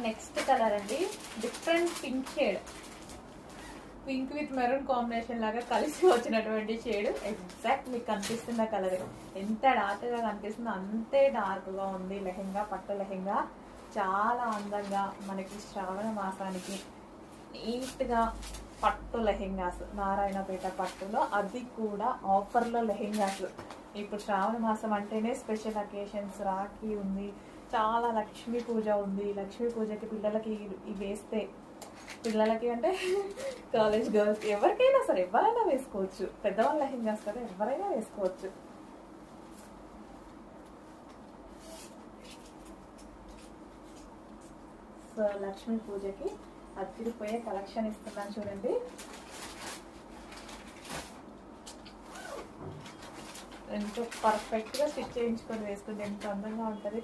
Next colour అండి, different pink shade, pink with maroon combination లాగా కలిసి వచ్చినటువంటి షేడ్. ఎగ్జాక్ట్ మీకు కనిపిస్తున్న కలర్ ఎంత డార్క్ గా కనిపిస్తుందో అంతే డార్క్ గా ఉంది లెహెంగా. పట్టు లెహెంగా చాలా అందంగా మనకి శ్రావణ మాసానికి నీట్ గా పట్టు లెహెంగాస్, నారాయణపేట పట్టులో, అది కూడా ఆఫర్లో లెహెంగాస్. ఇప్పుడు శ్రావణ మాసం అంటేనే స్పెషల్ అకేషన్స్, రాఖీ ఉంది, చాలా లక్ష్మీ పూజ ఉంది. లక్ష్మీ పూజకి పిల్లలకి ఇవి వేస్తే, పిల్లలకి అంటే కాలేజ్ గర్ల్స్ ఎవరికైనా సరే ఎవరైనా వేసుకోవచ్చు. పెద్దవాళ్ళ లెహెంగాస్ కదా, ఎవరైనా వేసుకోవచ్చు. సో లక్ష్మీ పూజకి అదిరిపోయే కలెక్షన్ ఇస్తున్నాను చూడండి. ఎంతో పర్ఫెక్ట్ గా స్టిచ్ చేయించుకొని వేసుకుంటే ఎంత అందంగా ఉంటుంది.